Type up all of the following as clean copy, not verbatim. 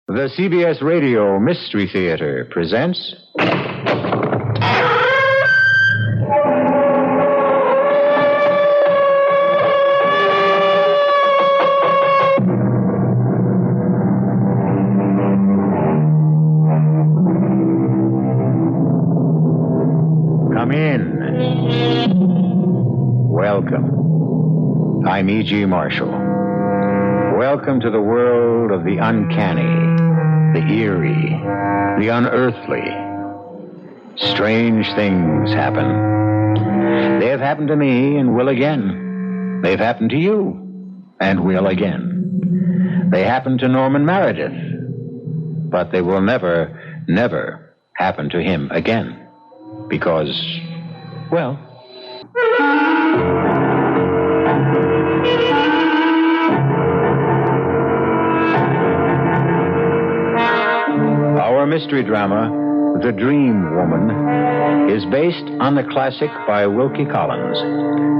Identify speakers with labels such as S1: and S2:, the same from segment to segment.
S1: The CBS Radio Mystery Theater presents... Come in. Welcome. I'm E.G. Marshall. Welcome to the world of the uncanny, the eerie, the unearthly. Strange things happen. They have happened to me and will again. They've happened to you and will again. They happened to Norman Meredith, but they will never, never happen to him again. Because, well... Our mystery drama, The Dream Woman, is based on the classic by Wilkie Collins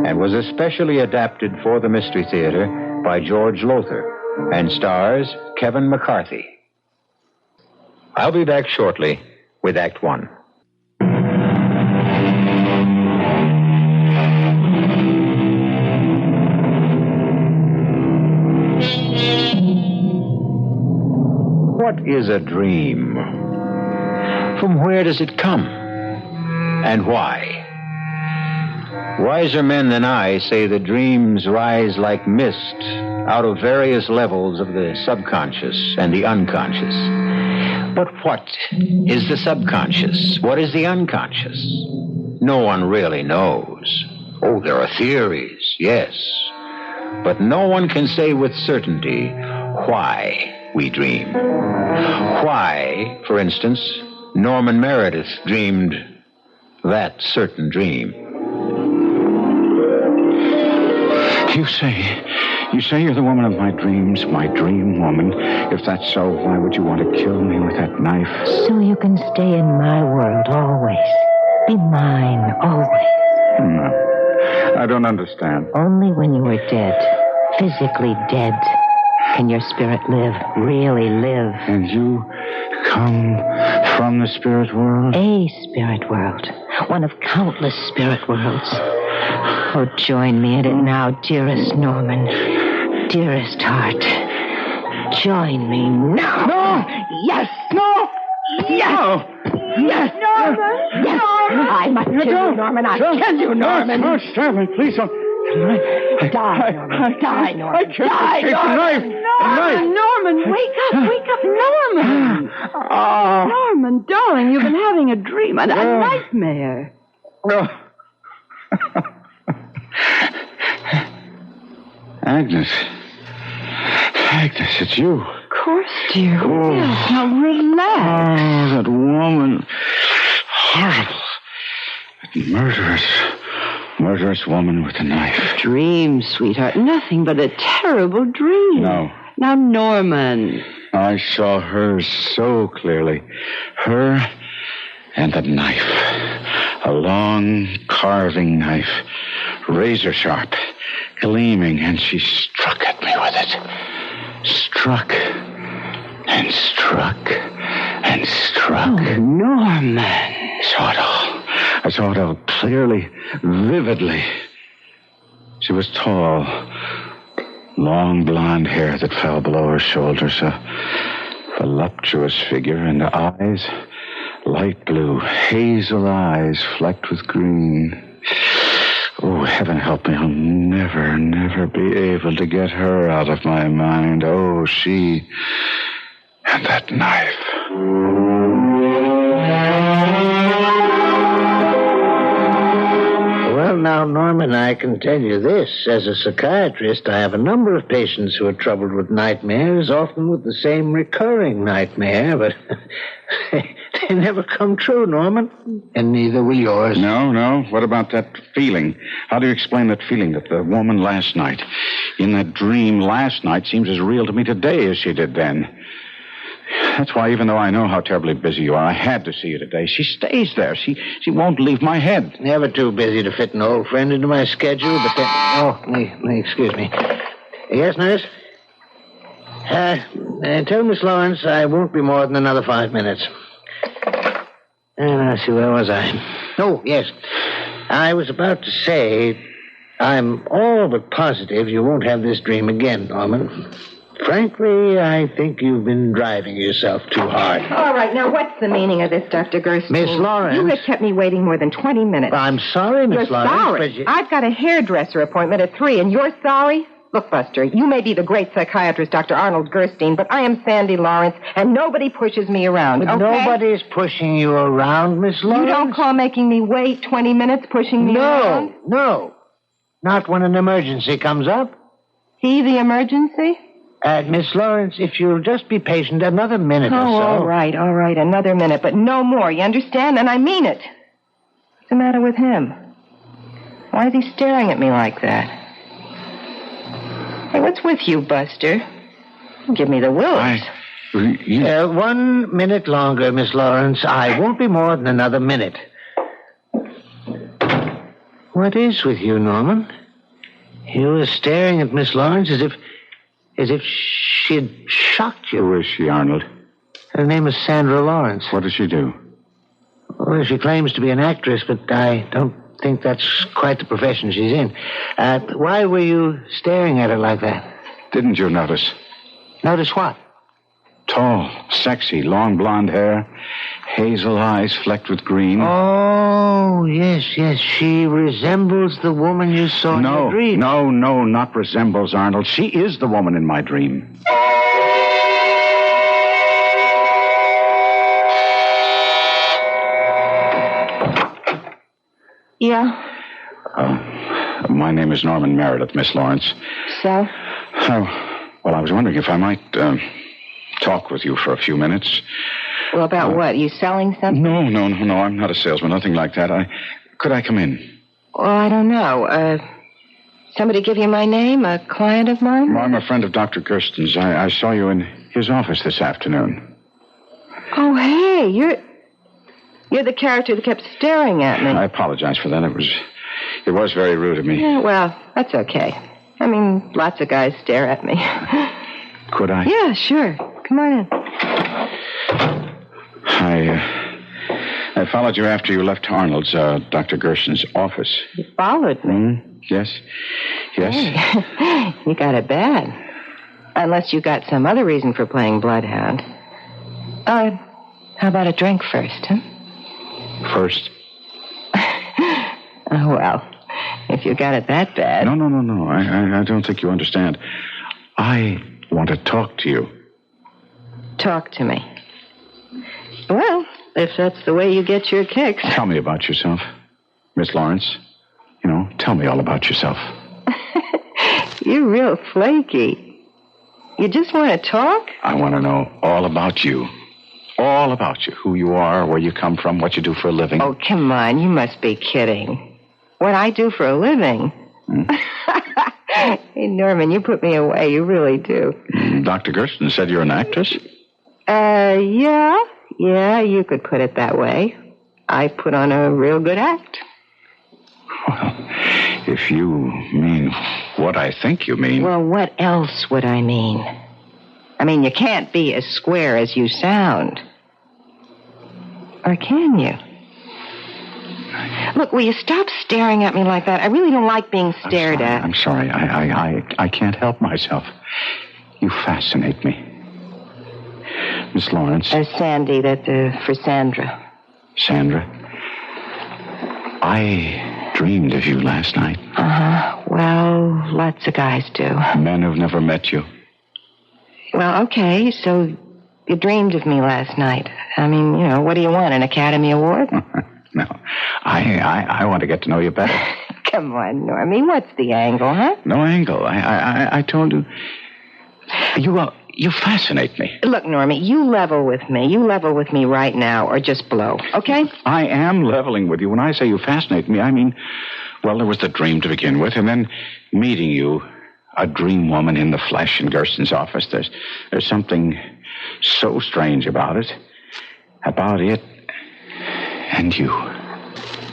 S1: and was especially adapted for the Mystery Theater by George Lothar and stars Kevin McCarthy. I'll be back shortly with Act One. What is a dream? From where does it come? And why? Wiser men than I say that dreams rise like mist out of various levels of the subconscious and the unconscious. But what is the subconscious? What is the unconscious? No one really knows. Oh, there are theories, yes. But no one can say with certainty why we dream. Why, for instance, Norman Meredith dreamed that certain dream.
S2: You say you're the woman of my dreams, my dream woman. If that's so, why would you want to kill me with that knife?
S3: So you can stay in my world always. Be mine always.
S2: No, I don't understand.
S3: Only when you are dead, physically dead, can your spirit live, really live.
S2: And you come from the spirit world?
S3: A spirit world. One of countless spirit worlds. Oh, join me in it now, dearest Norman. Dearest heart. Join me now.
S2: No!
S3: Yes!
S2: No!
S3: Yes!
S2: No!
S3: Yes!
S4: Norman!
S3: Yes!
S4: Norman!
S3: I must kill you, Norman. I'll kill you, Norman.
S2: No, stop me, please don't.
S3: Die, Norman. Die, Norman.
S2: I can't
S3: Die,
S2: escape the
S3: Norman.
S2: knife.
S4: Norman, wake up, Norman! Norman, darling, you've been having a dream, a nightmare.
S2: No. Agnes, it's you.
S4: Of course, dear.
S2: Oh.
S4: Yes, now relax.
S2: Oh, that woman. Horrible. That murderous woman with a knife.
S4: Dream, sweetheart. Nothing but a terrible dream.
S2: No.
S4: Now, Norman.
S2: I saw her so clearly. Her and the knife. A long carving knife. Razor sharp. Gleaming, and she struck at me with it. Struck. And struck. And struck.
S4: Oh, Norman.
S2: I saw it all clearly, vividly. She was tall. Long blonde hair that fell below her shoulders. A voluptuous figure, and eyes, light blue, hazel eyes flecked with green. Oh, heaven help me, I'll never, never be able to get her out of my mind. Oh, she and that knife.
S5: Well, now, Norman, I can tell you this. As a psychiatrist, I have a number of patients who are troubled with nightmares, often with the same recurring nightmare, but they never come true, Norman. And neither will yours.
S2: No. What about that feeling? How do you explain that feeling that the woman last night, in that dream last night, seems as real to me today as she did then? That's why, even though I know how terribly busy you are, I had to see you today. She stays there. She won't leave my head.
S5: Never too busy to fit an old friend into my schedule, but then... Oh, excuse me. Yes, nurse? Tell Miss Lawrence I won't be more than another 5 minutes. And I see, where was I? Oh, yes. I was about to say, I'm all but positive you won't have this dream again, Norman. Frankly, I think you've been driving yourself too hard.
S3: All right, now what's the meaning of this, Dr. Gerstein?
S5: Miss Lawrence.
S3: You have kept me waiting more than 20 minutes.
S5: I'm sorry, Miss
S3: You're
S5: Lawrence.
S3: sorry.
S5: But you...
S3: I've got a hairdresser appointment at 3, and you're sorry? Look, Buster, you may be the great psychiatrist, Dr. Arnold Gerstein, but I am Sandy Lawrence, and nobody pushes me around,
S5: But
S3: okay?
S5: nobody's pushing you around, Miss Lawrence.
S3: You don't call making me wait 20 minutes pushing me around?
S5: No. Not when an emergency comes up.
S3: See the emergency?
S5: Miss Lawrence, if you'll just be patient another minute or so.
S3: All right, another minute, but no more, you understand? And I mean it. What's the matter with him? Why is he staring at me like that? Hey, what's with you, Buster? Give me the willies.
S5: 1 minute longer, Miss Lawrence. I won't be more than another minute. What is with you, Norman? You were staring at Miss Lawrence as if she'd shocked you.
S2: Who is she, Arnold?
S5: Her name is Sandra Lawrence.
S2: What does she do?
S5: Well, she claims to be an actress, but I don't think that's quite the profession she's in. Why were you staring at her like that?
S2: Didn't you notice?
S5: Notice what?
S2: Tall, sexy, long blonde hair, hazel eyes flecked with green.
S5: Oh, yes. She resembles the woman you saw in your dream.
S2: No, not resembles, Arnold. She is the woman in my dream.
S3: Yeah?
S2: My name is Norman Meredith, Miss Lawrence.
S3: So?
S2: Oh, well, I was wondering if I might talk with you for a few minutes.
S3: Well, about what? You selling something?
S2: No. I'm not a salesman, nothing like that. Could I come in?
S3: Well, I don't know. Somebody give you my name? A client of mine?
S2: Well, I'm a friend of Dr. Gersten's. I saw you in his office this afternoon.
S3: Oh, hey, you're the character that kept staring at me.
S2: I apologize for that. It was very rude of me.
S3: Yeah, well, that's okay. I mean, lots of guys stare at me.
S2: Could I?
S3: Yeah, sure. Come on in.
S2: I followed you after you left Arnold's, Dr. Gersten's office.
S3: You followed me?
S2: Yes.
S3: Hey, you got it bad. Unless you got some other reason for playing bloodhound. How about a drink first, huh?
S2: First?
S3: Oh, well, if you got it that bad.
S2: No. I don't think you understand. I want to talk to you.
S3: Talk to me. Well, if that's the way you get your kicks.
S2: Tell me about yourself, Miss Lawrence. Tell me all about yourself.
S3: You're real flaky. You just want to talk?
S2: I want to know all about you. All about you. Who you are, where you come from, what you do for a living.
S3: Oh, come on. You must be kidding. What I do for a living? Hey, Norman, you put me away. You really do.
S2: Dr. Gersten said you're an actress?
S3: Yeah, you could put it that way. I put on a real good act.
S2: Well, if you mean what I think you mean...
S3: Well, what else would I mean? I mean, you can't be as square as you sound. Or can you? Look, will you stop staring at me like that? I really don't like being stared at.
S2: I'm sorry. I can't help myself. You fascinate me. Miss Lawrence.
S3: Sandy, for Sandra.
S2: Sandra? I dreamed of you last night.
S3: Uh-huh. Well, lots of guys do.
S2: Men who've never met you.
S3: Well, okay, so you dreamed of me last night. I mean, what do you want, an Academy Award?
S2: No. I want to get to know you better.
S3: Come on, Normie, what's the angle, huh?
S2: No angle. I told you. You fascinate me.
S3: Look, Normie, you level with me. You level with me right now, or just blow, okay?
S2: I am leveling with you. When I say you fascinate me, I mean, well, there was the dream to begin with, and then meeting you, a dream woman in the flesh in Gersten's office. There's something so strange about it. About it and you.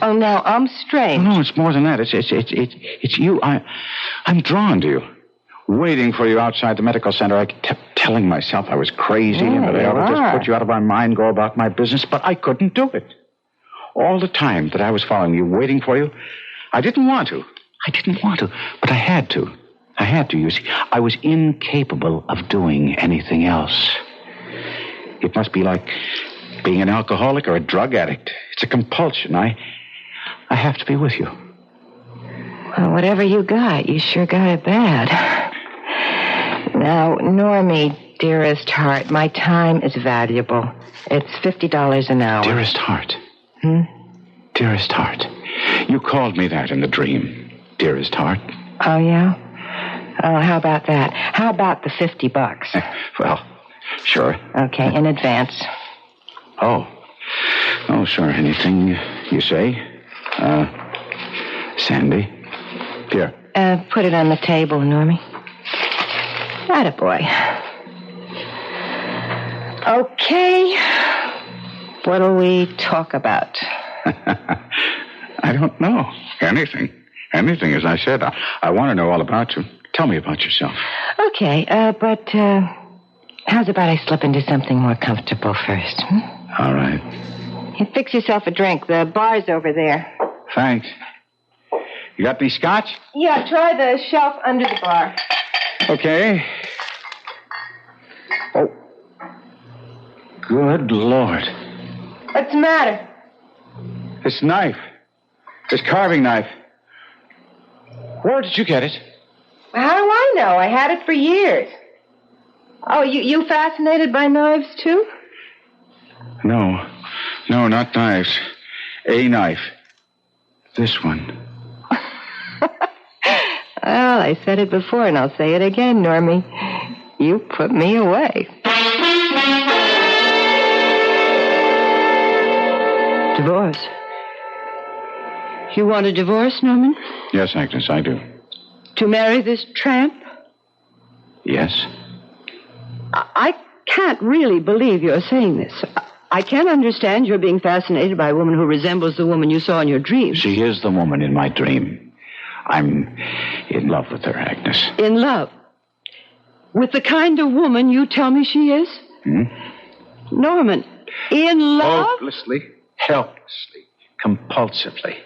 S3: Oh, now I'm strange.
S2: No, it's more than that. It's you. I'm drawn to you. waiting for you outside the medical center. I kept telling myself I was crazy and that I ought to just put you out of my mind, go about my business, but I couldn't do it. All the time that I was following you, waiting for you, I didn't want to. But I had to. You see. I was incapable of doing anything else. It must be like being an alcoholic or a drug addict. It's a compulsion. I have to be with you.
S3: Well, whatever you got, you sure got it bad. Now, Normie, dearest heart, my time is valuable. It's $50 an hour.
S2: Dearest heart. Dearest heart. You called me that in the dream. Dearest heart.
S3: Oh, yeah? Oh, how about that? How about the $50?
S2: Well, sure.
S3: Okay, in advance.
S2: Oh, sure. Anything you say. Sandy. Here.
S3: Put it on the table, Normie. Attaboy. Okay. What'll we talk about?
S2: I don't know. Anything, as I said. I want to know all about you. Tell me about yourself.
S3: Okay, but how's about I slip into something more comfortable first?
S2: All right.
S3: You fix yourself a drink. The bar's over there.
S2: Thanks. You got any scotch?
S3: Yeah, try the shelf under the bar.
S2: Okay. Oh. Good Lord.
S3: What's the matter?
S2: This knife. This carving knife. Where did you get it?
S3: How do I know? I had it for years. Oh, you fascinated by knives, too?
S2: No, not knives. A knife. This one.
S3: Well, I said it before, and I'll say it again, Normie. You put me away. Divorce. You want a divorce, Norman?
S2: Yes, Agnes, I do.
S4: To marry this tramp?
S2: Yes.
S4: I can't really believe you're saying this. I can't understand your being fascinated by a woman who resembles the woman you saw in your dream.
S2: She is the woman in my dream. I'm in love with her, Agnes.
S4: In love? With the kind of woman you tell me she is? Norman, in love?
S2: Hopelessly, helplessly, compulsively.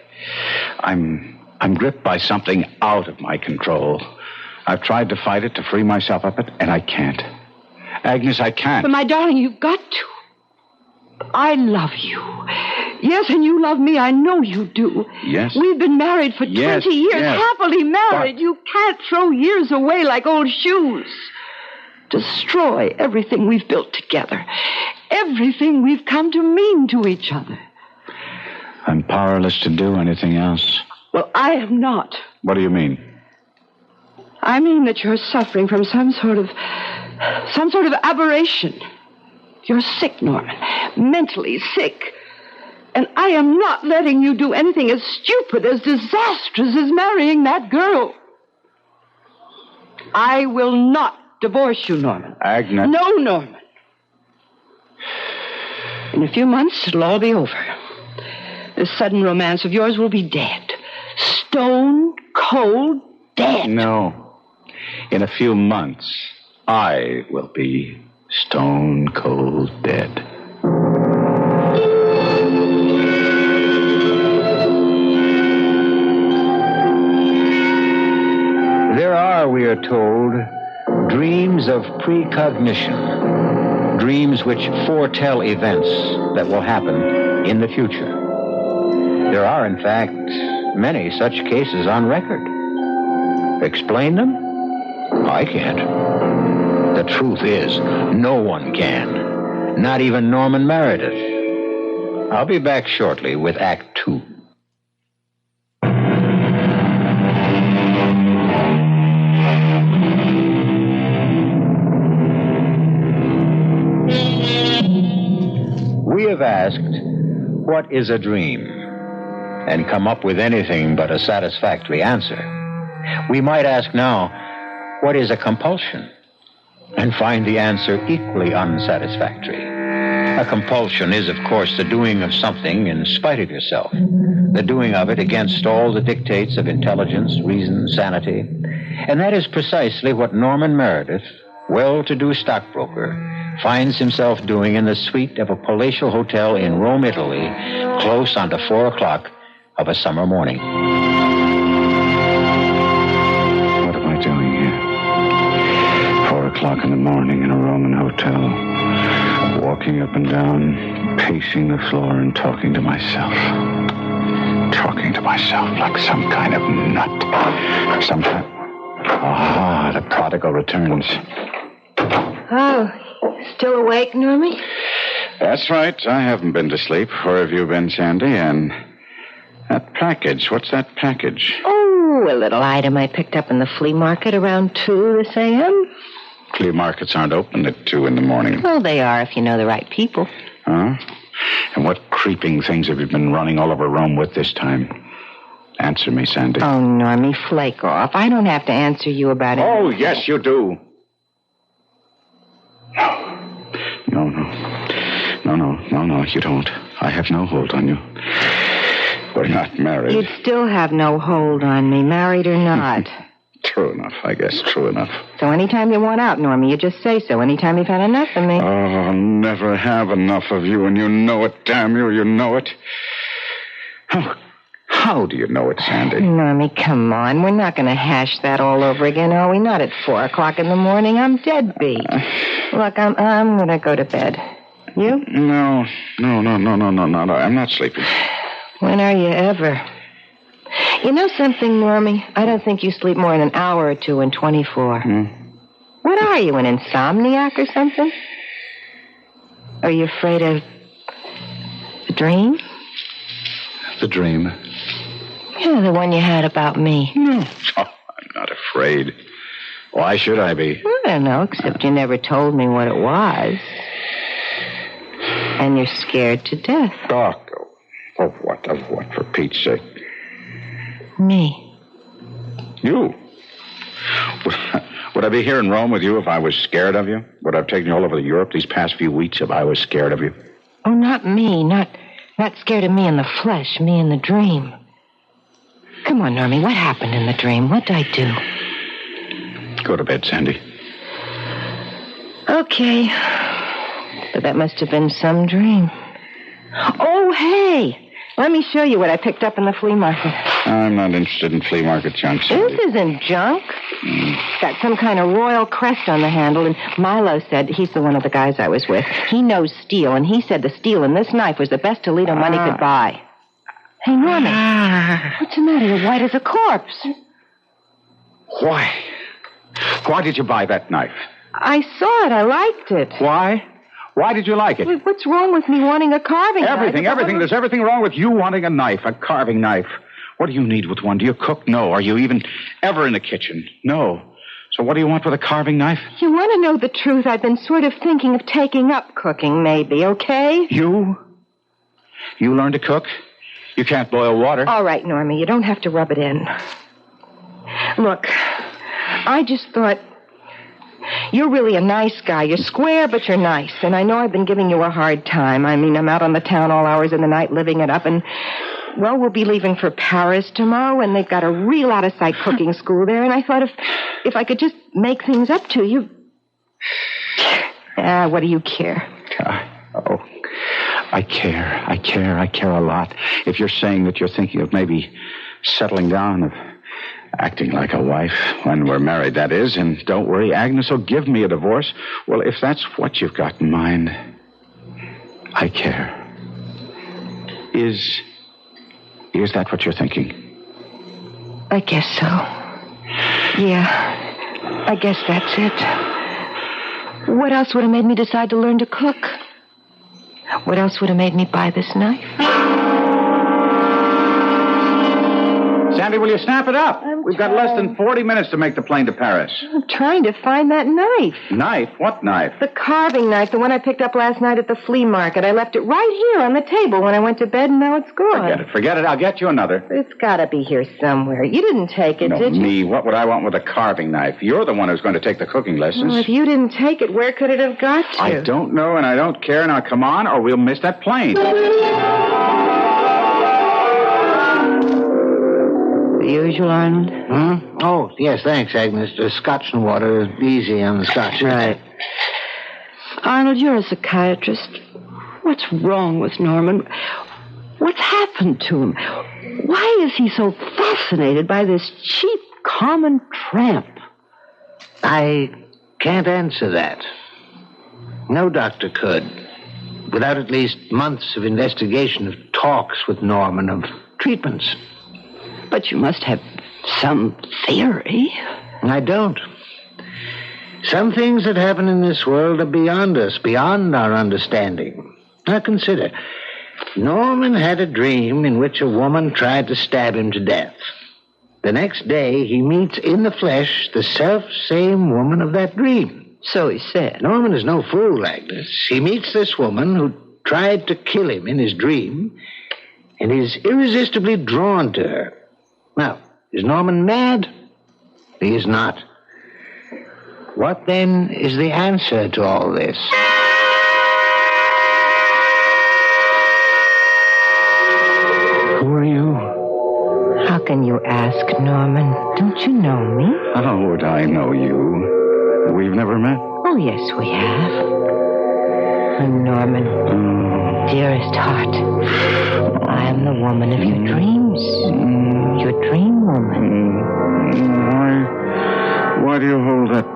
S2: I'm gripped by something out of my control. I've tried to fight it, to free myself of it, and I can't. Agnes, I can't.
S4: But my darling, you've got to. I love you. Yes, and you love me. I know you do.
S2: Yes.
S4: We've been married for 20 years, happily married.
S2: But
S4: you can't throw years away like old shoes. Destroy everything we've built together. Everything we've come to mean to each other.
S2: I'm powerless to do anything else.
S4: Well, I am not.
S2: What do you mean?
S4: I mean that you're suffering from some sort of aberration. You're sick, Norman. Mentally sick. And I am not letting you do anything as stupid, as disastrous as marrying that girl. I will not divorce you, Norman.
S2: Agnes.
S4: No, Norman. In a few months, it'll all be over. This sudden romance of yours will be dead. Stone cold dead.
S2: No. In a few months, I will be stone cold dead.
S1: There are, we are told, dreams of precognition, dreams which foretell events that will happen in the future. There are, in fact, many such cases on record. Explain them? I can't. The truth is, no one can. Not even Norman Meredith. I'll be back shortly with Act 2. We have asked, what is a dream? And come up with anything but a satisfactory answer. We might ask now, what is a compulsion? And find the answer equally unsatisfactory. A compulsion is, of course, the doing of something in spite of yourself. The doing of it against all the dictates of intelligence, reason, sanity. And that is precisely what Norman Meredith, well-to-do stockbroker, finds himself doing in the suite of a palatial hotel in Rome, Italy, close on to 4 o'clock of a summer morning.
S2: What am I doing here? 4 o'clock in the morning in a Roman hotel, walking up and down, pacing the floor and talking to myself. Talking to myself like some kind of nut. Some kind... Ah, the prodigal returns.
S3: Oh, still awake, Normie?
S2: That's right. I haven't been to sleep. Where have you been, Sandy? And that package. What's that package?
S3: Oh, a little item I picked up in the flea market around 2 this a.m.
S2: Flea markets aren't open at 2 in the morning.
S3: Well, they are if you know the right people.
S2: Huh? And what creeping things have you been running all over Rome with this time? Answer me, Sandy.
S3: Oh, Normie, flake off. I don't have to answer you about it.
S2: Oh, yes, you do. No, you don't. I have no hold on you. We're not married.
S3: You'd still have no hold on me, married or not.
S2: True enough, I guess. True enough.
S3: So anytime you want out, Normie, you just say so. Anytime you've had enough of me.
S2: Oh, I'll never have enough of you, and you know it, damn you. You know it. How do you know it, Sandy?
S3: Normie, come on. We're not going to hash that all over again, are we? Not at 4 o'clock in the morning. I'm dead beat. Look, I'm going to go to bed. You?
S2: No. I'm not sleeping.
S3: When are you ever? You know something, Normie? I don't think you sleep more than an hour or two in 24. What are you, an insomniac or something? Are you afraid of the dream?
S2: The dream?
S3: Yeah, the one you had about me.
S2: No. Oh, I'm not afraid. Why should I be?
S3: I don't know, except you never told me what it was. And you're scared to death.
S2: Oh, of what? Of what, for Pete's sake?
S3: Me.
S2: You? Would I be here in Rome with you if I was scared of you? Would I have taken you all over Europe these past few weeks if I was scared of you?
S3: Oh, not me. Not scared of me in the flesh, me in the dream. Come on, Normie, what happened in the dream? What'd I do?
S2: Go to bed, Sandy.
S3: Okay. But that must have been some dream. Oh, hey! Let me show you what I picked up in the flea market.
S2: I'm not interested in flea market junk, Sandy.
S3: This isn't junk. It's got some kind of royal crest on the handle, and Milo said, he's the one of the guys I was with, he knows steel, and he said the steel in this knife was the best Toledo money could buy. Hey, Norman, what's the matter? You're white as a corpse.
S2: Why? Why did you buy that knife?
S3: I saw it. I liked it.
S2: Why? Why did you like it?
S3: What's wrong with me wanting a carving knife?
S2: Everything. There's everything wrong with you wanting a knife, a carving knife. What do you need with one? Do you cook? No. Are you even ever in the kitchen? No. So what do you want with a carving knife?
S3: You want to know the truth? I've been sort of thinking of taking up cooking, maybe, okay?
S2: You? You learn to cook? You can't boil water.
S3: All right, Normie, you don't have to rub it in. Look, I just thought... You're really a nice guy. You're square, but you're nice. And I know I've been giving you a hard time. I mean, I'm out on the town all hours of the night living it up. And, well, we'll be leaving for Paris tomorrow, and they've got a real out-of-sight cooking school there. And I thought if I could just make things up to you... what do you care?
S2: I care a lot. If you're saying that you're thinking of maybe settling down, of acting like a wife when we're married, that is, and don't worry, Agnes will give me a divorce. Well, if that's what you've got in mind, I care. Is that what you're thinking?
S3: I guess so. Yeah, I guess that's it. What else would have made me decide to learn to cook? What else would have made me buy this knife?
S2: Sandy, will you snap it up? We've got less than 40 minutes to make the plane to Paris.
S3: I'm trying to find that knife.
S2: Knife? What knife?
S3: The carving knife, the one I picked up last night at the flea market. I left it right here on the table when I went to bed, and now it's gone.
S2: Forget it. I'll get you another.
S3: It's got to be here somewhere. You didn't take it, did you?
S2: Me. What would I want with a carving knife? You're the one who's going to take the cooking lessons.
S3: Well, if you didn't take it, where could it have got to?
S2: I don't know, and I don't care. Now, come on, or we'll miss that plane.
S3: the usual, Arnold?
S5: Oh, yes, thanks, Agnes. Scotch and water. Easy on the scotch.
S3: Right.
S4: Arnold, you're a psychiatrist. What's wrong with Norman? What's happened to him? Why is he so fascinated by this cheap, common tramp?
S5: I can't answer that. No doctor could. Without at least months of investigation, of talks with Norman, of treatments.
S4: But you must have some theory.
S5: I don't. Some things that happen in this world are beyond us, beyond our understanding. Now consider, Norman had a dream in which a woman tried to stab him to death. The next day, he meets in the flesh the self-same woman of that dream.
S4: So he said.
S5: Norman is no fool, Agnes. He meets this woman who tried to kill him in his dream, and is irresistibly drawn to her. Now, is Norman mad? He is not. What, then, is the answer to all this?
S2: Who are you?
S3: How can you ask, Norman? Don't you know me?
S2: How would I know you? We've never met.
S3: Oh, yes, we have. I'm Norman. Dearest heart, I am the woman of your dreams. Your dream woman.
S2: Why do you hold that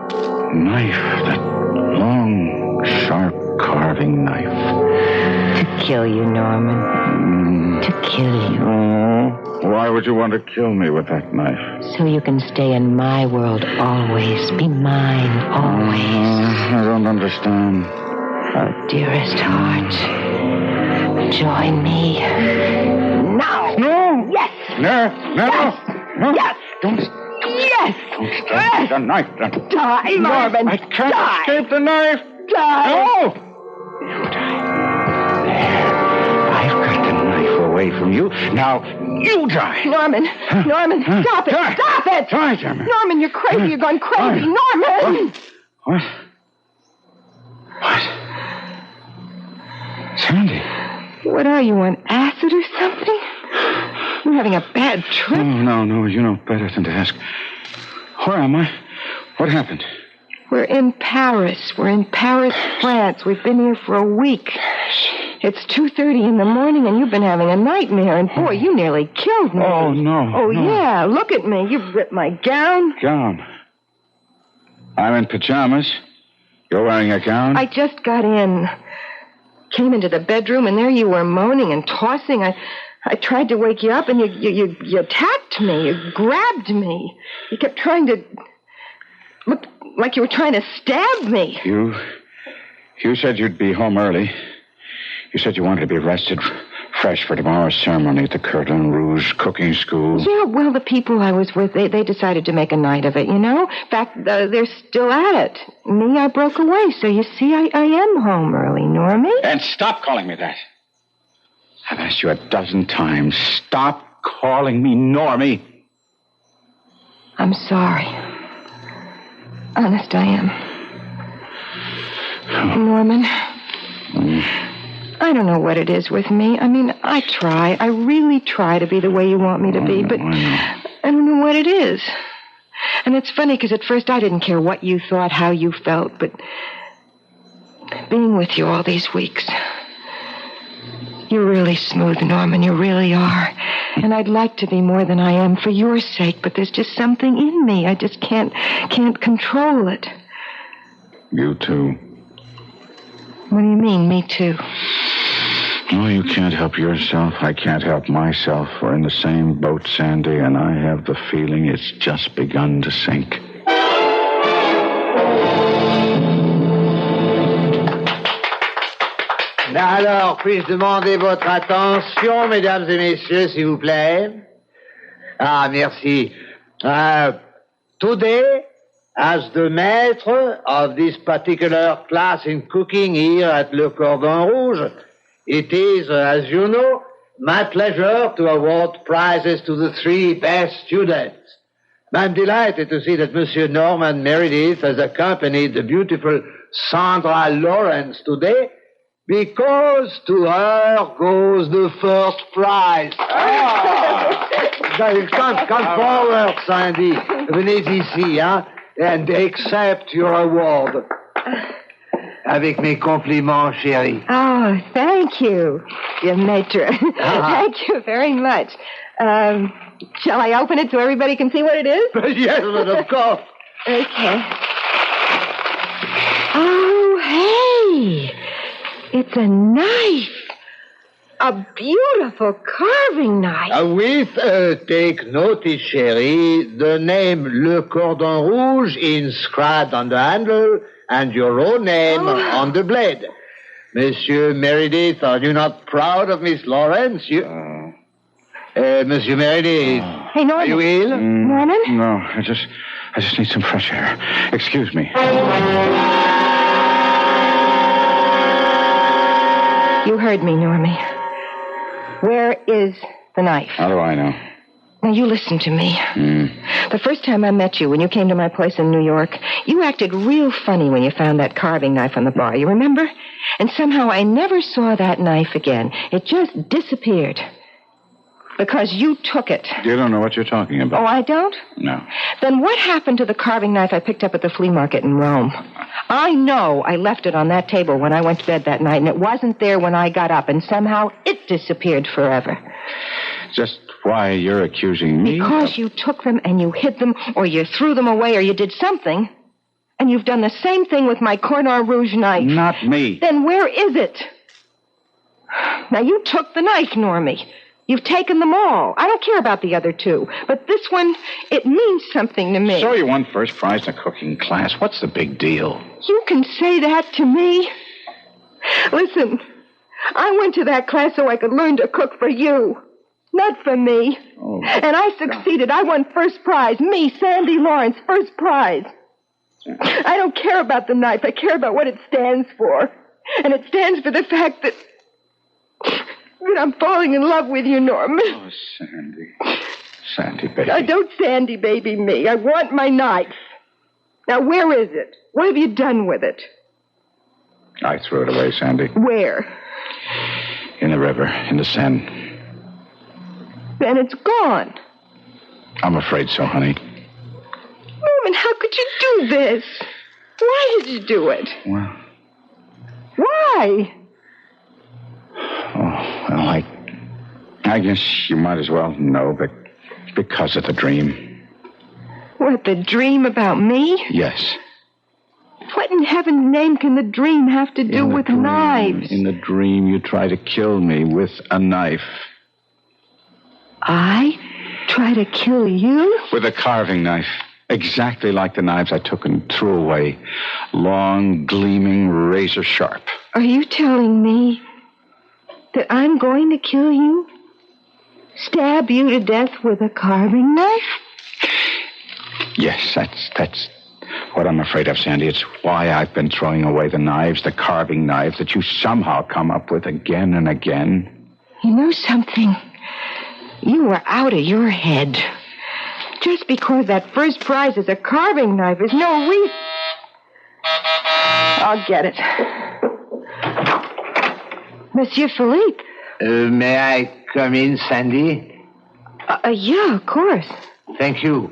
S2: knife, that long, sharp carving knife?
S3: To kill you, Norman. To kill you.
S2: Oh, why would you want to kill me with that knife?
S3: So you can stay in my world always. Be mine always.
S2: I don't understand.
S3: Oh, dearest heart. Join me. Now.
S2: No.
S3: Yes.
S2: No.
S3: Yes.
S2: No.
S3: Yes.
S2: Don't
S3: Yes.
S2: stop the knife.
S3: Die, Norman.
S2: I can't
S3: Die.
S2: escape the knife.
S3: Die.
S2: No. You die. There. I've got the knife away from you. Now, you die.
S4: Norman, stop it.
S2: Die.
S4: Stop it.
S2: Die, Gemma.
S4: Norman, you're crazy. You're going crazy. Norman.
S2: What? Sandy.
S4: What are you, on acid or something? You're having a bad trip.
S2: No, you know better than to ask. Where am I? What happened?
S4: We're in Paris. We're in Paris, France. We've been here for a week. It's 2:30 in the morning, and you've been having a nightmare. And, boy, you nearly killed me.
S2: Oh, no.
S4: Oh,
S2: no.
S4: yeah. Look at me. You've ripped my gown.
S2: Gown. I'm in pajamas. You're wearing a gown?
S4: I just got in. Came into the bedroom, and there you were moaning and tossing. I tried to wake you up, and you attacked me. You grabbed me. You kept trying to... Look like you were trying to stab me.
S2: You said you'd be home early. You said you wanted to be rested, fresh for tomorrow's ceremony at the Cordon Rouge cooking school.
S4: Yeah, well, the people I was with, they decided to make a night of it, you know? In fact, they're still at it. Me, I broke away, so you see, I am home early, Normie.
S2: And stop calling me that. I've asked you 12 times. Stop calling me Normie.
S4: I'm sorry. Honest, I am. Norman, I don't know what it is with me. I mean, I try. I really try to be the way you want me to be, but I don't know what it is. And it's funny, because at first I didn't care what you thought, how you felt, but being with you all these weeks, you're really smooth, Norman. You really are. And I'd like to be more than I am for your sake, but there's just something in me. I just can't control it.
S2: You too.
S4: What do you mean, me too?
S2: Oh, you can't help yourself. I can't help myself. We're in the same boat, Sandy, and I have the feeling it's just begun to sink.
S5: Alors, puis-je demander votre attention, mesdames et messieurs, s'il vous plaît? Ah, merci. Today, as the maître of this particular class in cooking here at Le Cordon Rouge, it is, as you know, my pleasure to award prizes to the 3 best students. I'm delighted to see that Monsieur Norman Meredith has accompanied the beautiful Sandra Lawrence today, Because to her goes the first prize. Come forward, Sandy. Venez ici, hein, and accept your award. Avec mes compliments, chérie.
S4: Oh, thank you, dear Maître. Thank you very much. Shall I open it so everybody can see what it is?
S5: Yes, but of course.
S4: Okay. Oh, hey. It's a knife. A beautiful carving knife.
S5: Take notice, chérie, the name Le Cordon Rouge inscribed on the handle and your own name on the blade. Monsieur Meredith, are you not proud of Miss Lawrence? Monsieur Meredith.
S4: Hey, Norman.
S5: Are you ill?
S4: Norman?
S2: No, I just need some fresh air. Excuse me.
S4: You heard me, Normie. Where is the knife?
S2: How do I know?
S4: Now, you listen to me. The first time I met you, when you came to my place in New York, you acted real funny when you found that carving knife on the bar. You remember? And somehow I never saw that knife again. It just disappeared. Because you took it.
S2: You don't know what you're talking about.
S4: Oh, I don't?
S2: No.
S4: Then what happened to the carving knife I picked up at the flea market in Rome? I know I left it on that table when I went to bed that night, and it wasn't there when I got up, and somehow it disappeared forever.
S2: Just why you're accusing me?
S4: Because you took them and you hid them, or you threw them away, or you did something. And you've done the same thing with my Cordon Rouge knife.
S2: Not me.
S4: Then where is it? Now, you took the knife, Normie. You've taken them all. I don't care about the other two. But this one, it means something to me.
S2: So you won first prize in a cooking class. What's the big deal?
S4: You can say that to me? Listen, I went to that class so I could learn to cook for you. Not for me.
S2: Oh,
S4: and I succeeded. I won first prize. Me, Sandy Lawrence, first prize. I don't care about the knife. I care about what it stands for. And it stands for the fact that I'm falling in love with you, Norman.
S2: Oh, Sandy. Sandy, baby.
S4: Now, don't Sandy baby me. I want my knife. Now, where is it? What have you done with it?
S2: I threw it away, Sandy.
S4: Where?
S2: In the river, in the Seine.
S4: Then it's gone.
S2: I'm afraid so, honey.
S4: Norman, how could you do this? Why did you do it?
S2: Well...
S4: Why?
S2: Well, I guess you might as well know, but because of the dream.
S4: What, the dream about me?
S2: Yes.
S4: What in heaven's name can the dream have to do with knives?
S2: In the dream, you try to kill me with a knife.
S4: I try to kill you?
S2: With a carving knife. Exactly like the knives I took and threw away. Long, gleaming, razor sharp.
S4: Are you telling me that I'm going to kill you? Stab you to death with a carving knife?
S2: Yes, that's what I'm afraid of, Sandy. It's why I've been throwing away the knives, the carving knives that you somehow come up with again and again.
S4: You know something? You were out of your head. Just because that first prize is a carving knife is no reason. I'll get it. Monsieur Philippe.
S5: May I come in, Sandy?
S4: Yeah, of course.
S5: Thank you.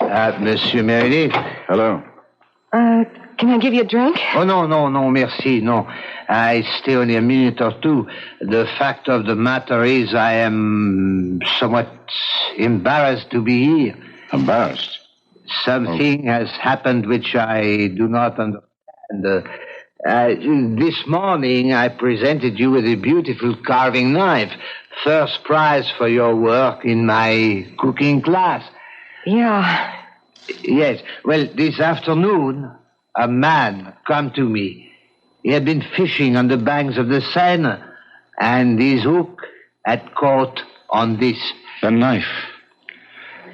S5: Monsieur Meredith.
S2: Hello.
S4: Can I give you a drink?
S5: Oh, no, merci, no. I stay only a minute or two. The fact of the matter is I am somewhat embarrassed to be here.
S2: Embarrassed?
S5: Something has happened which I do not understand. This morning I presented you with a beautiful carving knife. First prize for your work in my cooking class.
S4: Yeah.
S5: Yes. Well, this afternoon, a man come to me. He had been fishing on the banks of the Seine, and his hook had caught on this.
S2: The knife.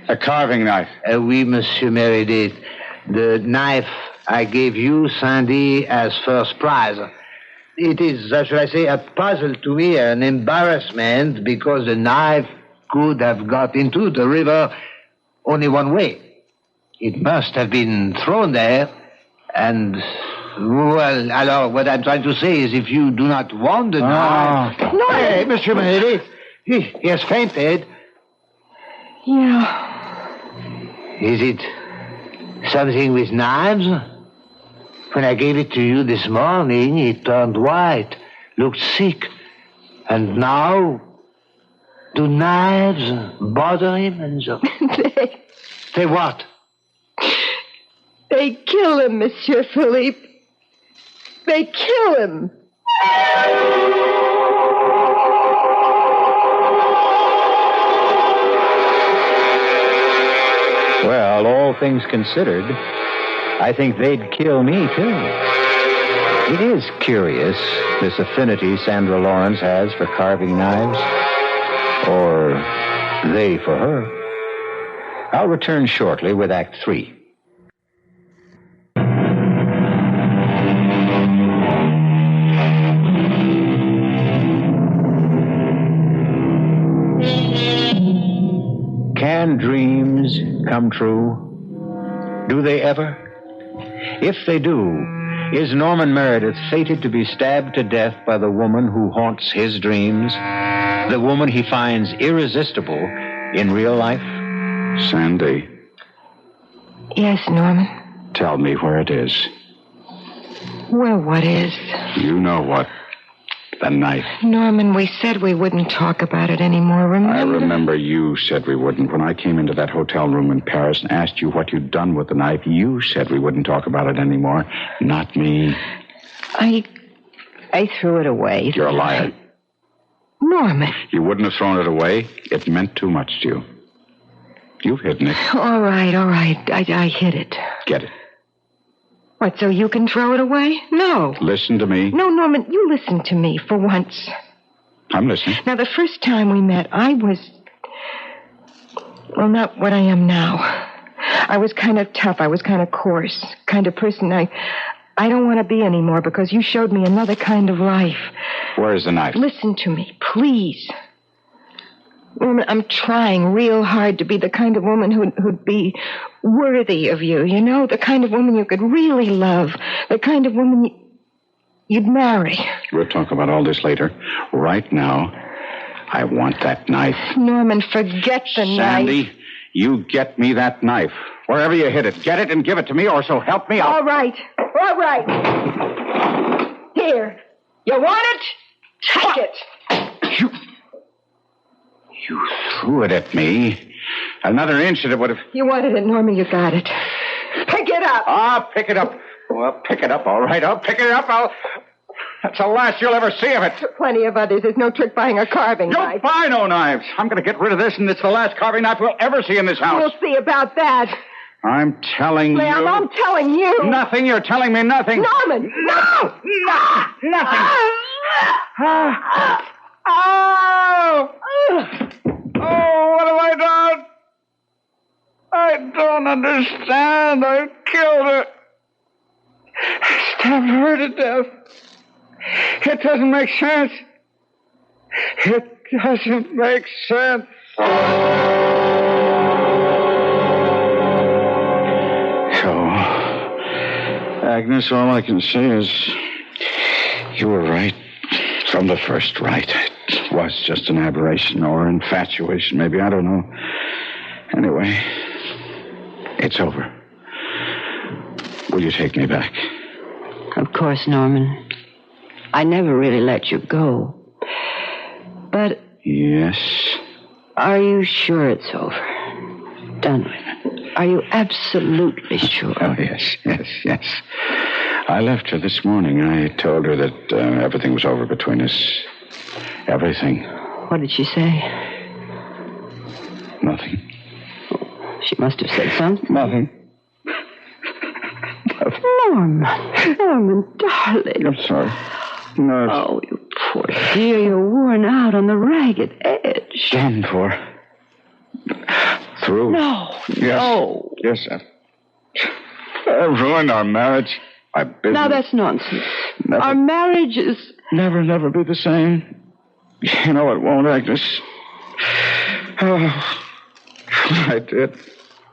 S2: A carving knife.
S5: Oui, Monsieur Meredith. The knife I gave you, Sandy, as first prize. It is, shall I say, a puzzle to me, an embarrassment, because the knife could have got into the river only one way. It must have been thrown there, and Well, alors, what I'm trying to say is if you do not want the knife...
S4: No.
S5: Hey, Monsieur Mary, he has fainted.
S4: Yeah.
S5: Is it something with knives? When I gave it to you this morning, it turned white, looked sick. And now, do knives bother him and so? They what?
S4: They kill him, Monsieur Philippe. They kill him.
S1: Well, all things considered, I think they'd kill me, too. It is curious, this affinity Sandra Lawrence has for carving knives. Or they for her. I'll return shortly with Act 3. Can dreams come true? Do they ever? If they do, is Norman Meredith fated to be stabbed to death by the woman who haunts his dreams? The woman he finds irresistible in real life?
S2: Sandy,
S4: Yes, Norman.
S2: tell me where it is.
S4: Well, what is?
S2: You know what? The knife.
S4: Norman, we said we wouldn't talk about it anymore, remember?
S2: I remember you said we wouldn't. When I came into that hotel room in Paris and asked you what you'd done with the knife, you said we wouldn't talk about it anymore. Not me.
S3: I threw it away.
S2: You're a liar.
S4: Norman.
S2: You wouldn't have thrown it away. It meant too much to you. You've hidden it.
S4: All right. I hid it.
S2: Get it.
S4: What, so you can throw it away? No.
S2: Listen to me.
S4: No, Norman, you listen to me for once.
S2: I'm listening.
S4: Now, the first time we met, I was... Well, not what I am now. I was kind of tough. I was kind of coarse. Kind of person I don't want to be anymore because you showed me another kind of life.
S2: Where's the knife?
S4: Listen to me, please. Norman, I'm trying real hard to be the kind of woman who'd be worthy of you, you know? The kind of woman you could really love. The kind of woman you'd marry.
S2: We'll talk about all this later. Right now, I want that knife.
S4: Norman, forget the knife.
S2: Sandy, you get me that knife. Wherever you hid it, get it and give it to me, or so help me out.
S4: All right. Here. You want it? Take it.
S2: You threw it at me. Another inch and it would have...
S4: You wanted it, Norman. You got it. Pick it up.
S2: I'll pick it up. Well, pick it up, all right. I'll pick it up. That's the last you'll ever see of it.
S4: Plenty of others. There's no trick buying a carving
S2: Don't
S4: knife.
S2: buy no knives. I'm going to get rid of this, and it's the last carving knife we'll ever see in this house.
S4: We'll see about that.
S2: I'm telling you...
S4: I'm telling you.
S2: Nothing. You're telling me nothing.
S4: Norman. No.
S2: Nothing. Oh! Oh, what have I done? I don't understand. I killed her. I stabbed her to death. It doesn't make sense. It doesn't make sense. So, Agnes, all I can say is you were right from the first, right? It was just an aberration or infatuation, maybe. I don't know. Anyway, it's over. Will you take me back?
S3: Of course, Norman. I never really let you go. But
S2: Yes.
S3: are you sure it's over? Done with it? Are you absolutely sure?
S2: Oh, yes. I left her this morning. I told her that everything was over between us. Everything.
S3: What did she say?
S2: Nothing.
S3: She must have said something.
S2: Nothing.
S3: Norman, darling.
S2: I'm sorry. No, it's
S3: Oh, you poor dear. You're worn out on the ragged edge.
S2: done for. Through.
S3: No.
S2: Yes, I've ruined our marriage. My business.
S3: Now, that's nonsense.
S2: Never.
S3: Our marriage is...
S2: Never be the same. You know it won't, Agnes. Oh, I did.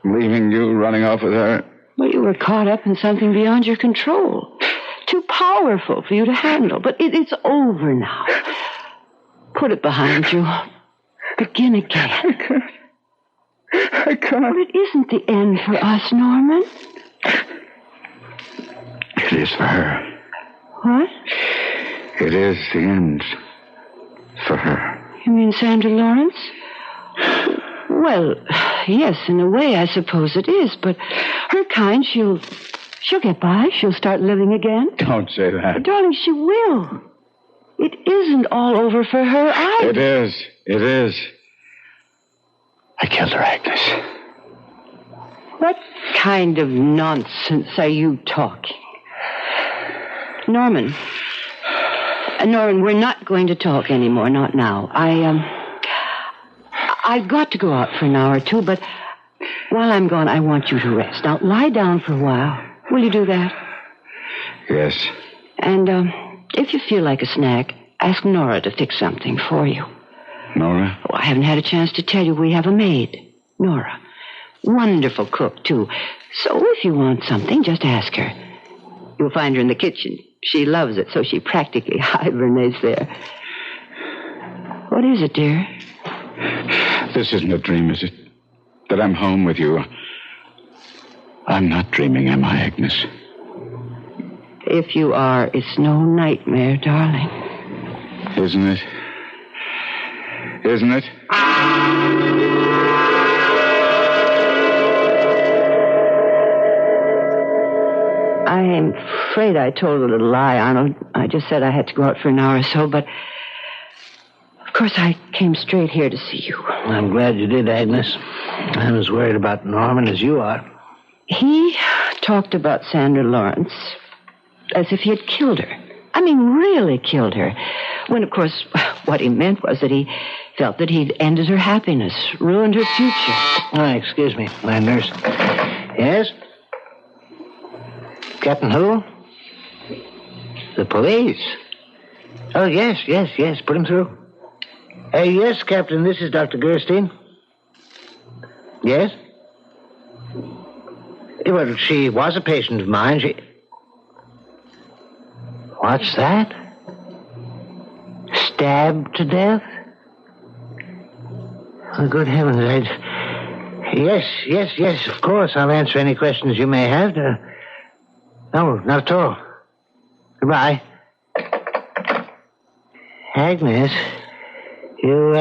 S2: Leaving you, running off with her.
S3: Well, you were caught up in something beyond your control.
S6: powerful for you to handle. But it's over now. Put it behind you. Begin again.
S2: I can't.
S6: But it isn't the end for us, Norman.
S2: It is for her.
S6: What?
S2: It is the end for her.
S6: You mean Sandra Lawrence? Well, yes, in a way, I suppose it is. But her kind, she'll get by. She'll start living again.
S2: Don't say that.
S6: Darling, she will. It isn't all over for her either.
S2: It is. It is. I killed her, Agnes.
S6: What kind of nonsense are you talking? Norman, we're not going to talk anymore, not now. I've got to go out for an hour or two, but while I'm gone, I want you to rest. Now, lie down for a while. Will you do that?
S2: Yes.
S6: And if you feel like a snack, ask Nora to fix something for you.
S2: Nora?
S6: Oh, I haven't had a chance to tell you we have a maid, Nora. Wonderful cook, too. So if you want something, just ask her. You'll find her in the kitchen. She loves it, so she practically hibernates there. What is it, dear?
S2: This isn't a dream, is it? That I'm home with you. I'm not dreaming, am I, Agnes?
S6: If you are, it's no nightmare, darling.
S2: Isn't it? Isn't it?
S6: I'm afraid I told a little lie, Arnold. I just said I had to go out for an hour or so, but of course I came straight here to see you.
S5: I'm glad you did, Agnes. I'm as worried about Norman as you are.
S6: He talked about Sandra Lawrence as if he had killed her. I mean, really killed her. When, of course, what he meant was that he felt that he'd ended her happiness, ruined her future.
S5: Excuse me, my nurse. Yes? Captain who? The police. Oh, yes. Put him through. Yes, Captain, this is Dr. Gerstein. Yes? Well, she was a patient of mine. What's that? Stabbed to death? Oh, good heavens, Yes, of course. I'll answer any questions you may have. No, not at all. Goodbye. Agnes, you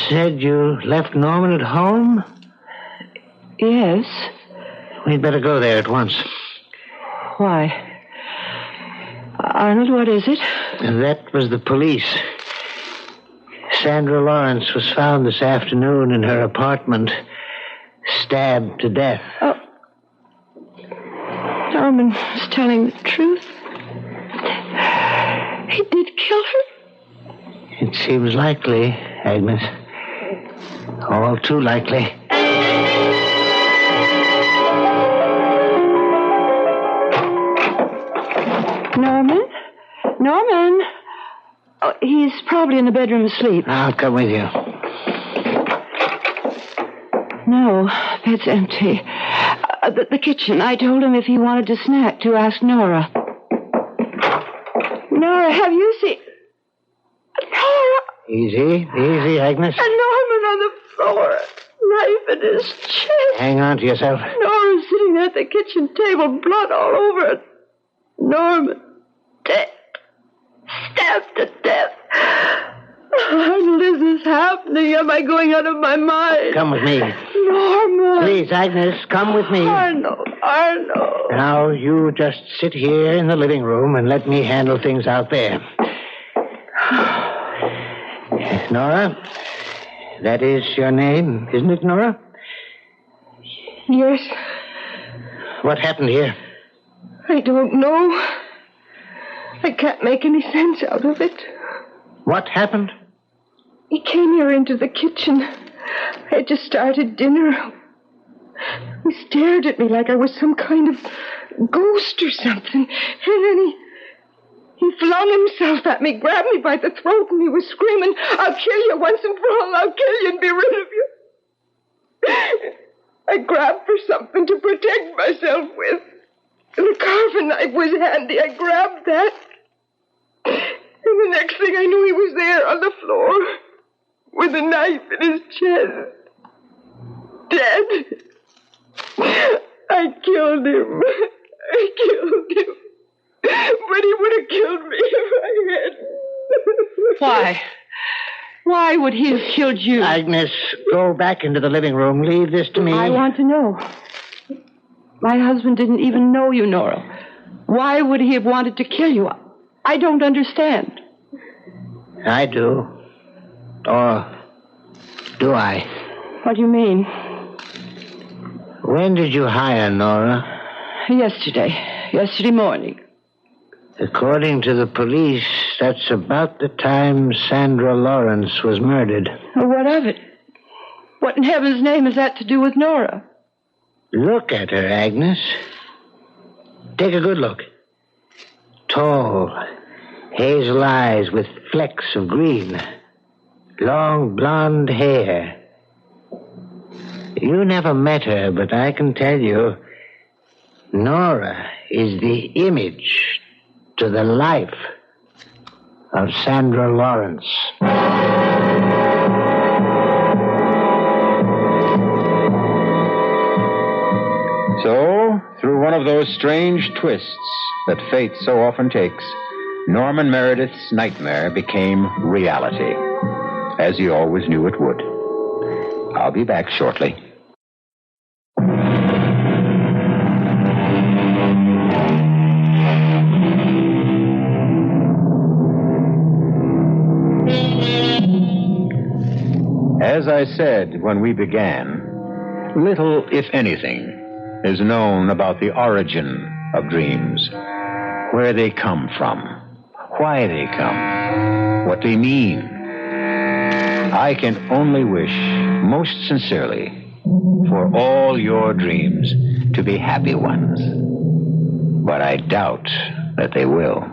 S5: said you left Norman at home?
S6: Yes.
S5: We'd better go there at once.
S6: Why? Arnold, what is it?
S5: That was the police. Sandra Lawrence was found this afternoon in her apartment, stabbed to death.
S6: Oh. Norman is telling the truth. He did kill her?
S5: It seems likely, Agnes. All too likely.
S6: Norman? Oh, he's probably in the bedroom asleep.
S5: I'll come with you.
S6: No, bed's empty. The kitchen. I told him if he wanted a snack to ask Nora. Nora, have you seen... Nora!
S5: Easy, Agnes.
S6: And Norman on the floor, knife in his chest.
S5: Hang on to yourself.
S6: Nora sitting at the kitchen table, blood all over it. Norman, dead. Stabbed to death. Arnold, is this happening? Am I going out of my mind?
S5: Come with me.
S6: Norman.
S5: Please, Agnes, come with me.
S6: Arnold.
S5: Now, you just sit here in the living room and let me handle things out there. Nora, that is your name, isn't it, Nora?
S4: Yes.
S5: What happened here?
S4: I don't know. I can't make any sense out of it.
S5: What happened?
S4: He came here into the kitchen. I had just started dinner. He stared at me like I was some kind of ghost or something. And then he flung himself at me, grabbed me by the throat, and he was screaming, "I'll kill you once and for all. I'll kill you and be rid of you." I grabbed for something to protect myself with. The carving knife was handy. I grabbed that. And the next thing I knew, he was there on the floor with a knife in his chest. Dead. I killed him. I killed him. But he would have killed me if I hadn't.
S6: Why? Why would he have killed you?
S5: Agnes, go back into the living room. Leave this to me.
S6: I want to know. My husband didn't even know you, Nora. Why would he have wanted to kill you? I don't understand.
S5: I do. Or do I?
S6: What do you mean?
S5: When did you hire Nora?
S6: Yesterday morning.
S5: According to the police, that's about the time Sandra Lawrence was murdered.
S6: What of it? What in heaven's name has that to do with Nora?
S5: Look at her, Agnes. Take a good look. Tall, hazel eyes with flecks of green. Long blonde hair. You never met her, but I can tell you, Nora is the image to the life of Sandra Lawrence.
S1: So, through one of those strange twists that fate so often takes, Norman Meredith's nightmare became reality, as he always knew it would. I'll be back shortly. As I said when we began, little, if anything, is known about the origin of dreams, where they come from, why they come, what they mean. I can only wish, most sincerely, for all your dreams to be happy ones. But I doubt that they will.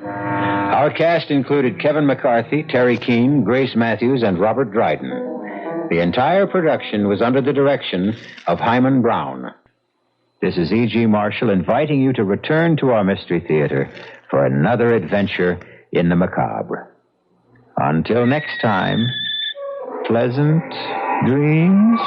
S1: Our cast included Kevin McCarthy, Terry Keane, Grace Matthews, and Robert Dryden. The entire production was under the direction of Hyman Brown. This is E.G. Marshall inviting you to return to our Mystery Theater for another adventure in the macabre. Until next time, pleasant dreams.